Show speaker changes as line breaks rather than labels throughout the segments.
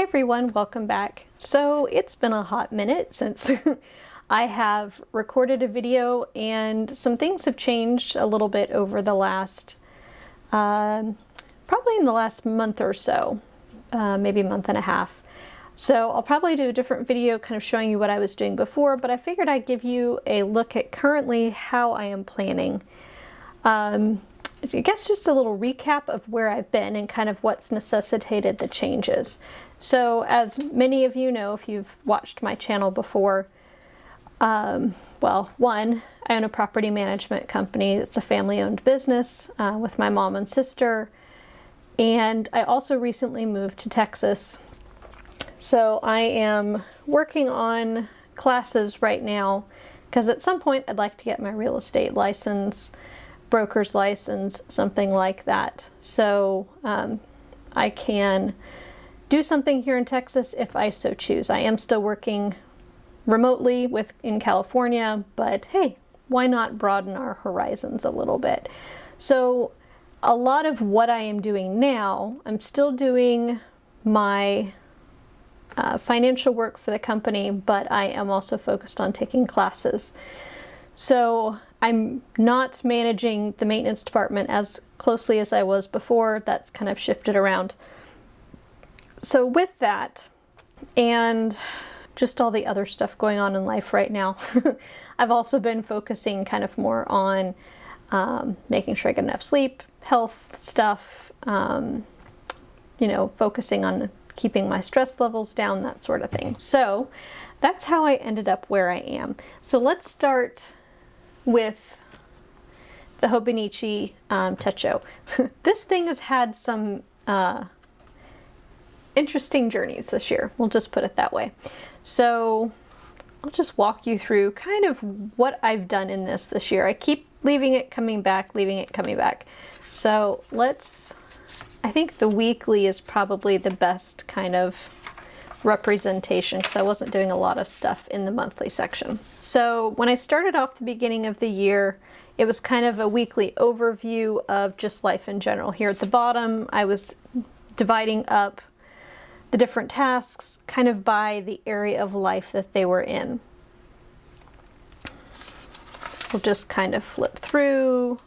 everyone, welcome back. So it's been a hot minute since I have recorded a video, and some things have changed a little bit over the last, probably in the last month or so, maybe a month and a half. So I'll probably do a different video kind of showing you what I was doing before, but I figured I'd give you a look at currently how I am planning. I guess just a little recap of where I've been and kind of what's necessitated the changes. So as many of you know, if you've watched my channel before, well, one, I own a property management company. It's a family-owned business with my mom and sister. And I also recently moved to Texas. So I am working on classes right now because at some point I'd like to get my real estate license, broker's license, something like that. So I can do something here in Texas if I so choose. I am still working remotely in California, but hey, why not broaden our horizons a little bit? So a lot of what I am doing now, I'm still doing my financial work for the company, but I am also focused on taking classes. So I'm not managing the maintenance department as closely as I was before. That's kind of shifted around. So with that, and just all the other stuff going on in life right now, I've also been focusing kind of more on making sure I get enough sleep, health stuff, you know, focusing on keeping my stress levels down, that sort of thing. So that's how I ended up where I am. So let's start with the Hobonichi Tacho. This thing has had some interesting journeys this year. We'll just put it that way. So I'll just walk you through kind of what I've done in this year. I keep leaving it coming back. So I think the weekly is probably the best kind of representation because I wasn't doing a lot of stuff in the monthly section. So when I started off the beginning of the year, it was kind of a weekly overview of just life in general. Here at the bottom, I was dividing up the different tasks kind of by the area of life that they were in. We'll just kind of flip through.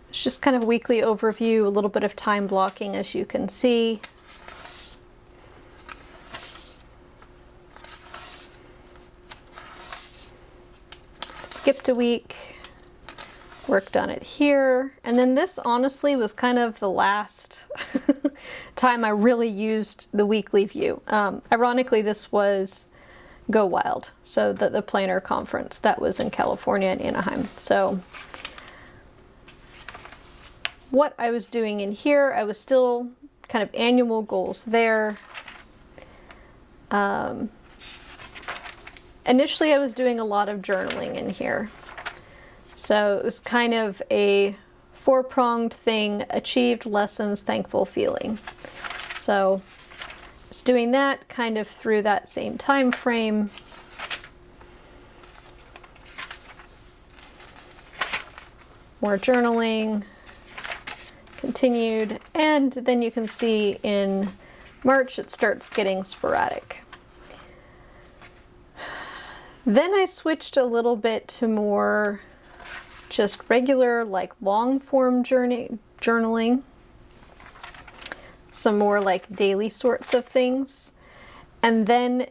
It's just kind of a weekly overview, a little bit of time blocking, as you can see. Skipped a week, worked on it here, and then this honestly was kind of the last time I really used the weekly view. Ironically, this was Go Wild, so the planner conference that was in California and Anaheim. So what I was doing in here, I was still kind of annual goals there. Initially, I was doing a lot of journaling in here. So it was kind of a four-pronged thing: achieved, lessons, thankful, feeling. So I was doing that kind of through that same time frame. More journaling, continued, and then you can see in March it starts getting sporadic. Then I switched a little bit to more just regular, like long form journaling, some more like daily sorts of things. And then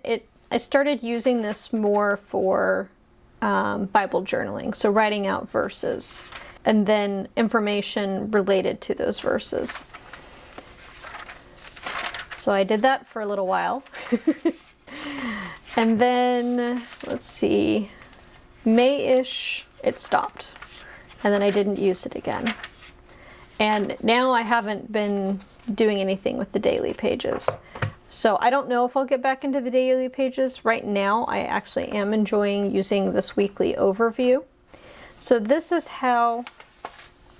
I started using this more for Bible journaling, so writing out verses and then information related to those verses. So I did that for a little while. And then, let's see, May-ish, it stopped. And then I didn't use it again. And now I haven't been doing anything with the daily pages. So I don't know if I'll get back into the daily pages. Right now, I actually am enjoying using this weekly overview. So this is how,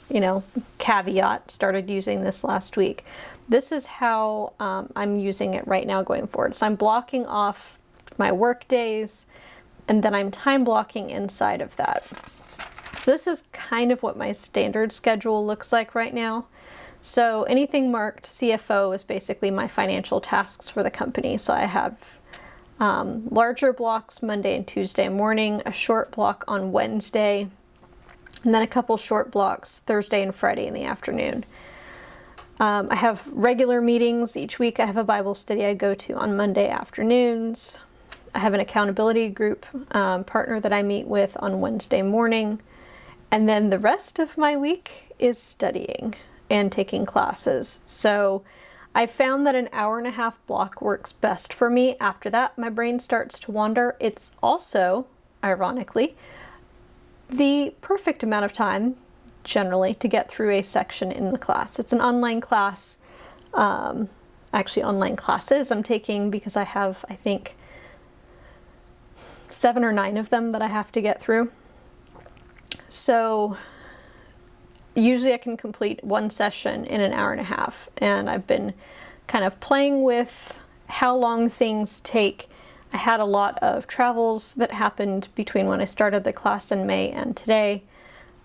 you know, caveat, started using this last week. This is how I'm using it right now going forward. So I'm blocking off my work days, and then I'm time blocking inside of that. So this is kind of what my standard schedule looks like right now. So anything marked CFO is basically my financial tasks for the company. So I have larger blocks Monday and Tuesday morning, a short block on Wednesday, and then a couple short blocks Thursday and Friday in the afternoon. I have regular meetings each week. I have a Bible study I go to on Monday afternoons. I have an accountability group partner that I meet with on Wednesday morning. And then the rest of my week is studying and taking classes. So I found that an hour-and-a-half block works best for me. After that, my brain starts to wander. It's also, ironically, the perfect amount of time generally to get through a section in the class. It's an online class, actually online classes I'm taking because I have, I think, 7 or 9 of them that I have to get through. So usually I can complete one session in an hour-and-a-half, and I've been kind of playing with how long things take. I had a lot of travels that happened between when I started the class in May and today.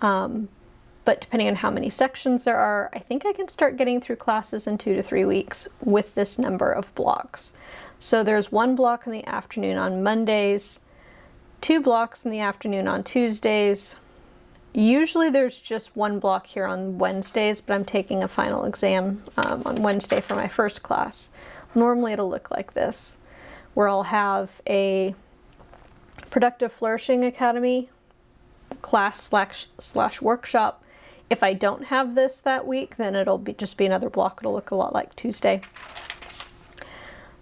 But depending on how many sections there are, I think I can start getting through classes in 2 to 3 weeks with this number of blocks. So there's 1 block in the afternoon on Mondays, 2 blocks in the afternoon on Tuesdays. Usually there's just 1 block here on Wednesdays, but I'm taking a final exam on Wednesday for my first class. Normally it'll look like this, where I'll have a Productive Flourishing Academy class slash workshop. If I don't have this that week, then it'll just be another block. It'll look a lot like Tuesday.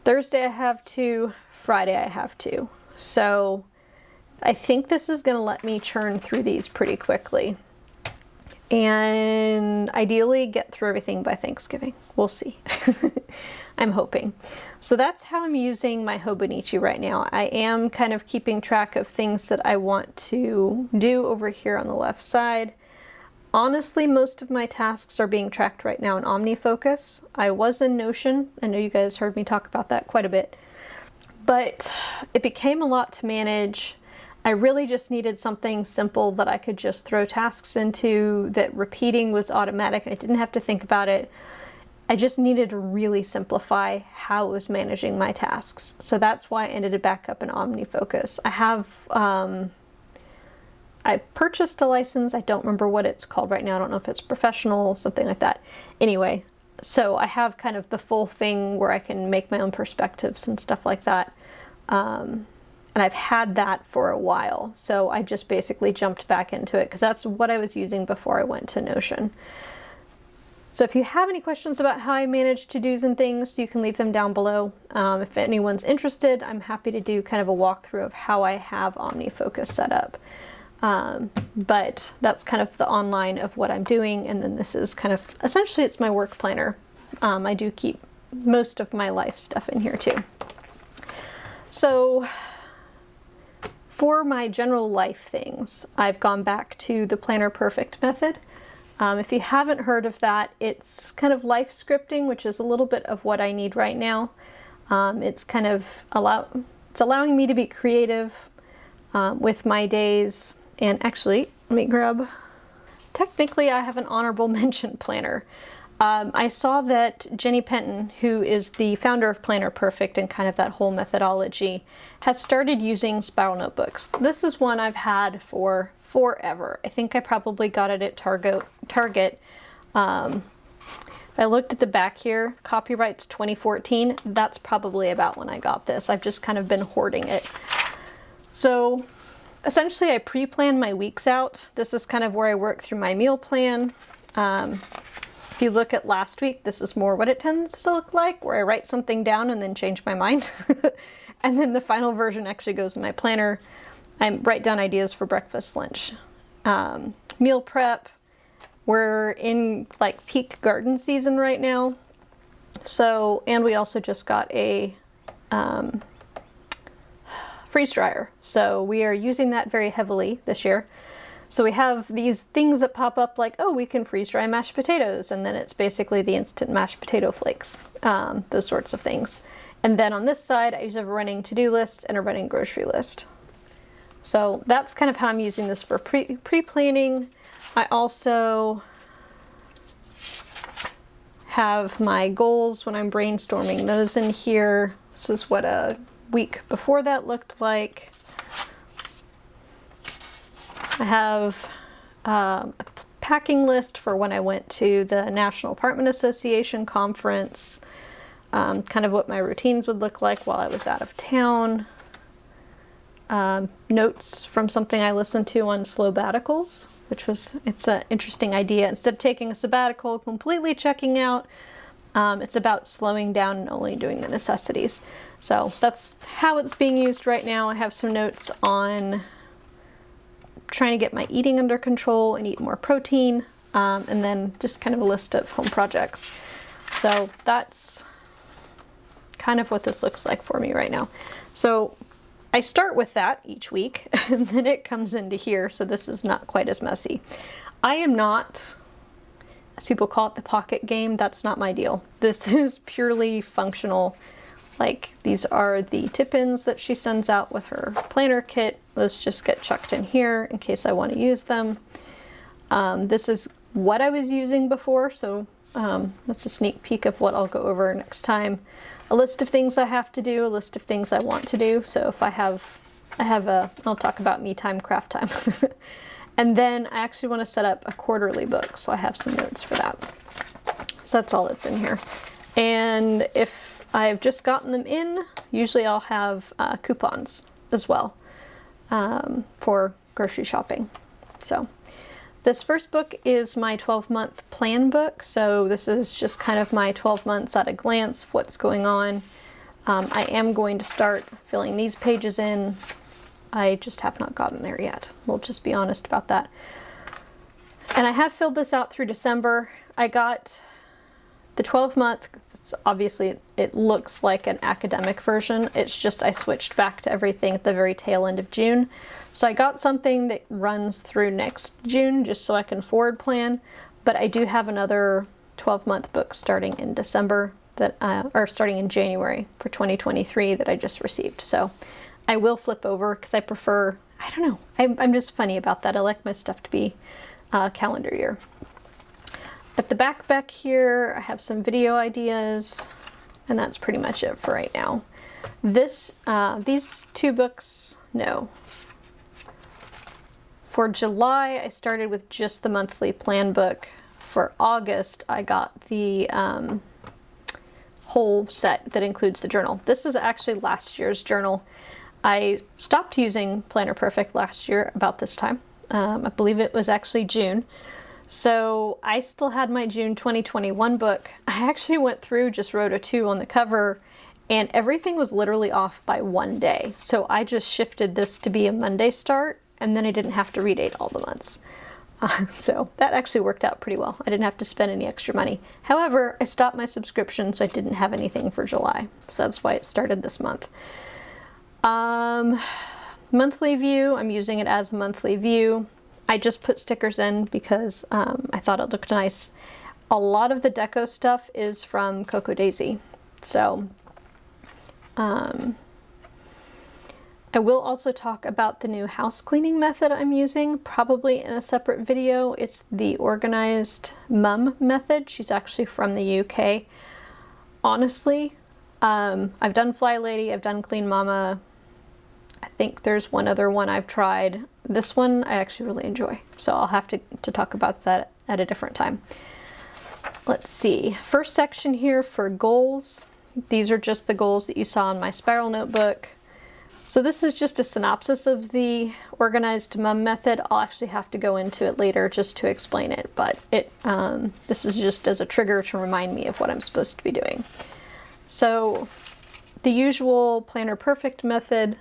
Thursday I have 2, Friday I have 2. So I think this is going to let me churn through these pretty quickly. And ideally get through everything by Thanksgiving. We'll see. I'm hoping. So that's how I'm using my Hobonichi right now. I am kind of keeping track of things that I want to do over here on the left side. Honestly, most of my tasks are being tracked right now in OmniFocus. I was in Notion. I know you guys heard me talk about that quite a bit. But it became a lot to manage. I really just needed something simple that I could just throw tasks into, that repeating was automatic. I didn't have to think about it. I just needed to really simplify how I was managing my tasks. So that's why I ended back up in OmniFocus. I have, I purchased a license. I don't remember what it's called right now. I don't know if it's professional, something like that. Anyway, so I have kind of the full thing where I can make my own perspectives and stuff like that. And I've had that for a while. So I just basically jumped back into it because that's what I was using before I went to Notion. So if you have any questions about how I manage to-dos and things, you can leave them down below. If anyone's interested, I'm happy to do kind of a walkthrough of how I have OmniFocus set up. But that's kind of the online of what I'm doing, and then this is kind of, essentially it's my work planner. I do keep most of my life stuff in here too. So for my general life things, I've gone back to the Planner Perfect method. If you haven't heard of that, it's kind of life scripting, which is a little bit of what I need right now. It's kind of allowing me to be creative with my days. And actually, let me grab, technically I have an honorable mention planner. I saw that Jenny Penton, who is the founder of Planner Perfect and kind of that whole methodology, has started using spiral notebooks. This is one I've had for forever. I think I probably got it at Target. I looked at the back here, copyright's 2014. That's probably about when I got this. I've just kind of been hoarding it. So essentially I pre-plan my weeks out. This is kind of where I work through my meal plan. If you look at last week, this is more what it tends to look like, where I write something down and then change my mind. And then the final version actually goes in my planner. I write down ideas for breakfast, lunch, meal prep. We're in like peak garden season right now. So, and we also just got a freeze dryer. So we are using that very heavily this year. So we have these things that pop up like, oh, we can freeze dry mashed potatoes. And then it's basically the instant mashed potato flakes, those sorts of things. And then on this side, I have a running to-do list and a running grocery list. So that's kind of how I'm using this for pre-planning. I also have my goals when I'm brainstorming those in here. This is what a week before that looked like. I have a packing list for when I went to the National Apartment Association conference, kind of what my routines would look like while I was out of town. Notes from something I listened to on slowbaticals, it's an interesting idea. Instead of taking a sabbatical, completely checking out, it's about slowing down and only doing the necessities. So that's how it's being used right now. I have some notes on trying to get my eating under control and eat more protein, and then just kind of a list of home projects. So that's kind of what this looks like for me right now. So I start with that each week, and then it comes into here, so this is not quite as messy. I am not, as people call it, the pocket game. That's not my deal. This is purely functional. Like, these are the tip-ins that she sends out with her planner kit. Those just get chucked in here in case I want to use them. This is what I was using before, so that's a sneak peek of what I'll go over next time. A list of things I have to do, a list of things I want to do. So if I'll talk about me time, craft time. And then I actually want to set up a quarterly book, so I have some notes for that. So that's all that's in here. And if I've just gotten them in, usually I'll have coupons as well for grocery shopping. So this first book is my 12-month plan book. So this is just kind of my 12 months at a glance of what's going on. I am going to start filling these pages in. I just have not gotten there yet. We'll just be honest about that. And I have filled this out through December. I got the 12-month. Obviously, it looks like an academic version. It's just I switched back to everything at the very tail end of June. So I got something that runs through next June just so I can forward plan. But I do have another 12-month book starting in December or starting in January for 2023 that I just received. So I will flip over because I prefer, I don't know, I'm just funny about that. I like my stuff to be calendar year. At the back here, I have some video ideas, and that's pretty much it for right now. These two books, no. For July, I started with just the monthly plan book. For August, I got the whole set that includes the journal. This is actually last year's journal. I stopped using Planner Perfect last year about this time. I believe it was actually June. So I still had my June 2021 book. I actually went through, just wrote a 2 on the cover, and everything was literally off by one day. So I just shifted this to be a Monday start, and then I didn't have to redate all the months. So that actually worked out pretty well. I didn't have to spend any extra money. However, I stopped my subscription, so I didn't have anything for July. So that's why it started this month. Monthly view, I'm using it as a monthly view. I just put stickers in because I thought it looked nice. A lot of the deco stuff is from Coco Daisy. So I will also talk about the new house cleaning method I'm using, probably in a separate video. It's the organized mum method. She's actually from the UK. Honestly, I've done Fly Lady, I've done Clean Mama. I think there's one other one I've tried. This one I actually really enjoy, so I'll have to talk about that at a different time. Let's see. First section here for goals. These are just the goals that you saw in my spiral notebook. So this is just a synopsis of the organized mum method. I'll actually have to go into it later just to explain it, but this is just as a trigger to remind me of what I'm supposed to be doing. So the usual Planner Perfect method,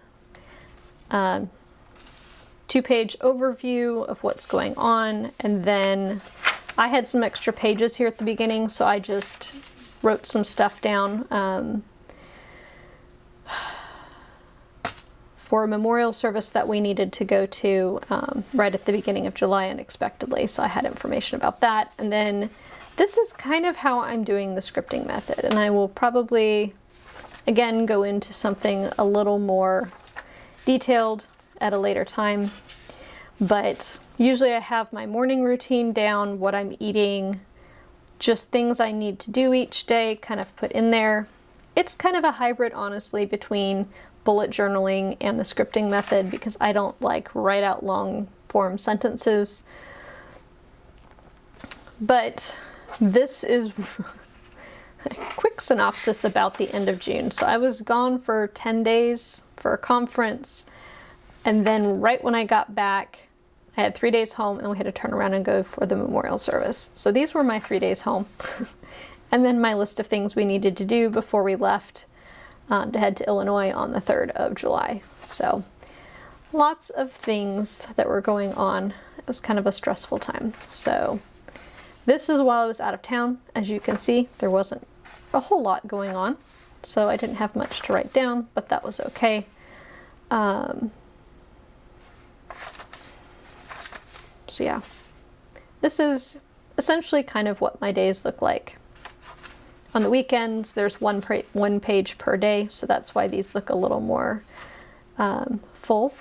2-page overview of what's going on, and then I had some extra pages here at the beginning, so I just wrote some stuff down for a memorial service that we needed to go to right at the beginning of July unexpectedly, so I had information about that. And then this is kind of how I'm doing the scripting method, and I will probably again go into something a little more detailed at a later time, but usually I have my morning routine down, what I'm eating, just things I need to do each day kind of put in there. It's kind of a hybrid, honestly, between bullet journaling and the scripting method, because I don't like write out long form sentences. But this is a quick synopsis about the end of June. So I was gone for 10 days for a conference, and then right when I got back, I had 3 days home, and we had to turn around and go for the memorial service. So these were my 3 days home. And then my list of things we needed to do before we left to head to Illinois on the 3rd of July. So lots of things that were going on. It was kind of a stressful time. So this is while I was out of town. As you can see, there wasn't a whole lot going on, so I didn't have much to write down, but that was okay. So yeah, this is essentially kind of what my days look like. On the weekends, there's one page per day, so that's why these look a little more full.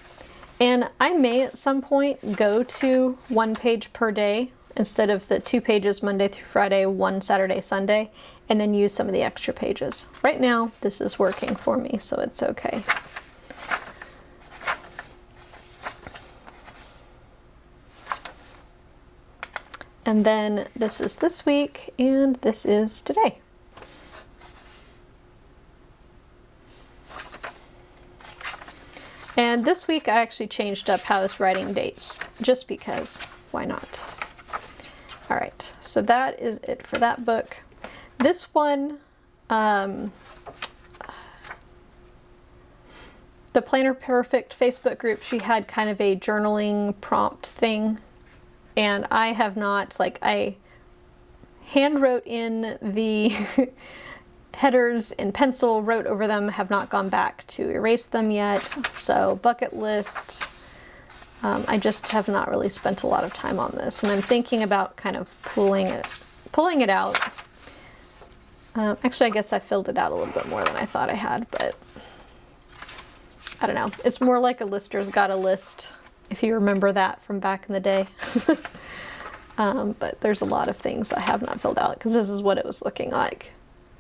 And I may at some point go to 1 page per day instead of the 2 pages Monday through Friday, 1 Saturday, Sunday, and then use some of the extra pages. Right now, this is working for me, so it's okay. And then this is this week, and this is today. And this week I actually changed up how I was writing dates, just because, why not? All right, so that is it for that book. This one, the Planner Perfect Facebook group, she had kind of a journaling prompt thing, and I have not, like, I hand wrote in the headers in pencil, wrote over them, have not gone back to erase them yet. So bucket list, I just have not really spent a lot of time on this, and I'm thinking about kind of pulling it out. Actually, I guess I filled it out a little bit more than I thought I had, but I don't know. It's more like a lister's got a list, if you remember that from back in the day. But there's a lot of things I have not filled out, because this is what it was looking like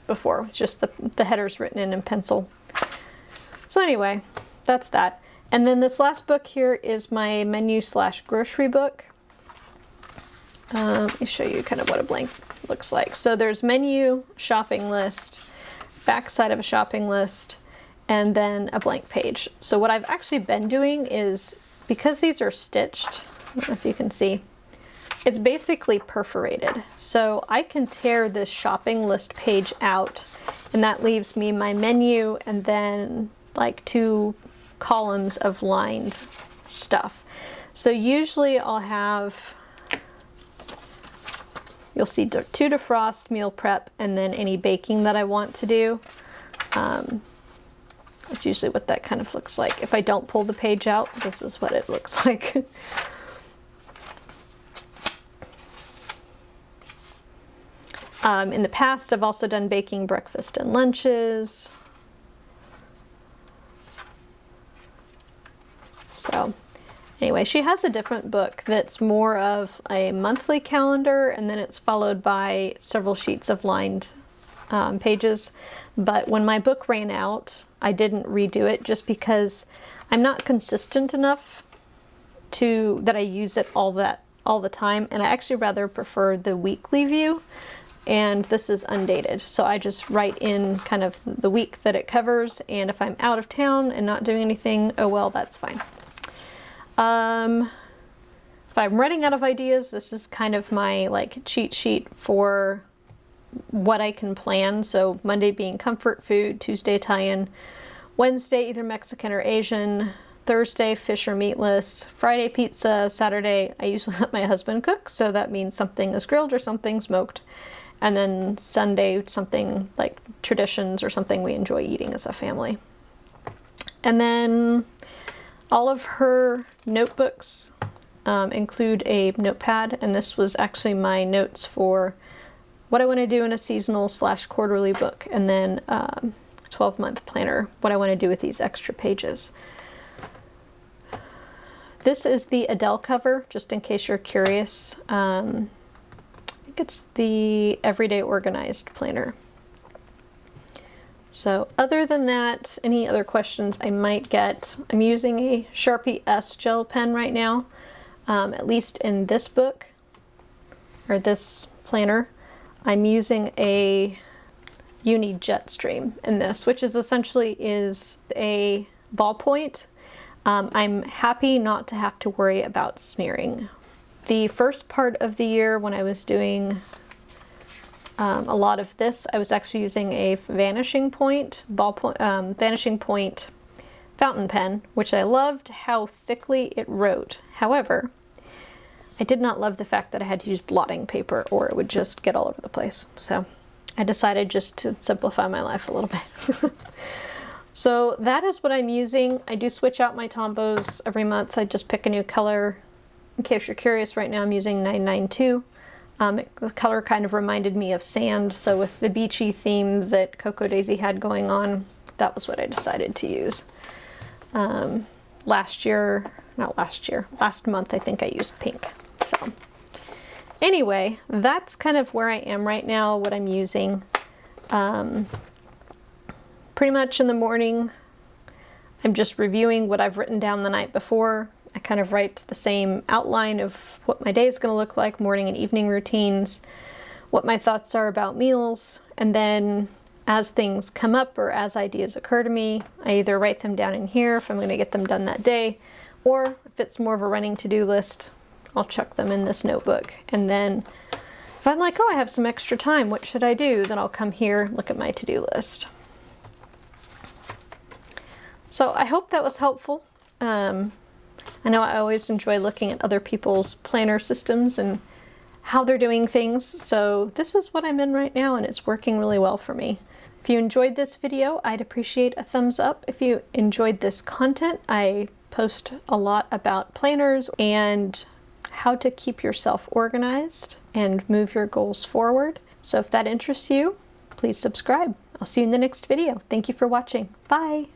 before, with just the headers written in pencil. So anyway, that's that. And then this last book here is my menu/grocery book. Let me show you kind of what a blank looks like. So there's menu, shopping list, backside of a shopping list, and then a blank page. So what I've actually been doing is, because these are stitched, I don't know if you can see, it's basically perforated. So I can tear this shopping list page out, and that leaves me my menu and then like 2 columns of lined stuff. So usually I'll have, you'll see 2 defrost, meal prep, and then any baking that I want to do. That's usually what that kind of looks like. If I don't pull the page out, this is what it looks like. In the past, I've also done baking breakfast and lunches. So anyway, she has a different book that's more of a monthly calendar, and then it's followed by several sheets of lined pages. But when my book ran out, I didn't redo it, just because I'm not consistent enough that I use it all the time, and I actually rather prefer the weekly view. And this is undated, so I just write in kind of the week that it covers, and if I'm out of town and not doing anything, oh well, that's fine. If I'm running out of ideas, this is kind of my like cheat sheet for what I can plan. So Monday being comfort food, Tuesday Italian, Wednesday either Mexican or Asian, Thursday fish or meatless, Friday pizza, Saturday I usually let my husband cook, so that means something is grilled or something smoked. And then Sunday, something like traditions or something we enjoy eating as a family. And then all of her notebooks include a notepad, and this was actually my notes for what I want to do in a seasonal/quarterly book, and then 12-month planner, what I want to do with these extra pages. This is the Adele cover, just in case you're curious. think it's the Everyday Organized Planner. So other than that, any other questions I might get, I'm using a Sharpie S gel pen right now, at least in this book, or this planner. I'm using a Uni Jetstream in this, which is essentially a ballpoint. I'm happy not to have to worry about smearing. The first part of the year when I was doing a lot of this, I was actually using a Vanishing Point Vanishing Point fountain pen, which I loved how thickly it wrote. However, I did not love the fact that I had to use blotting paper or it would just get all over the place. So I decided just to simplify my life a little bit. So that is what I'm using. I do switch out my Tombos every month. I just pick a new color. In case you're curious, right now I'm using 992. The color kind of reminded me of sand, so with the beachy theme that Cocoa Daisy had going on, that was what I decided to use. Last month I think I used pink. So anyway, that's kind of where I am right now, what I'm using. Pretty much in the morning, I'm just reviewing what I've written down the night before. I kind of write the same outline of what my day is going to look like, morning and evening routines, what my thoughts are about meals, and then as things come up or as ideas occur to me, I either write them down in here if I'm going to get them done that day, or if it's more of a running to-do list, I'll chuck them in this notebook. And then if I'm like, oh, I have some extra time, what should I do? Then I'll come here, look at my to-do list. So I hope that was helpful. I know I always enjoy looking at other people's planner systems and how they're doing things, so this is what I'm in right now and it's working really well for me. If you enjoyed this video, I'd appreciate a thumbs up. If you enjoyed this content, I post a lot about planners and how to keep yourself organized and move your goals forward. So if that interests you, please subscribe. I'll see you in the next video. Thank you for watching. Bye!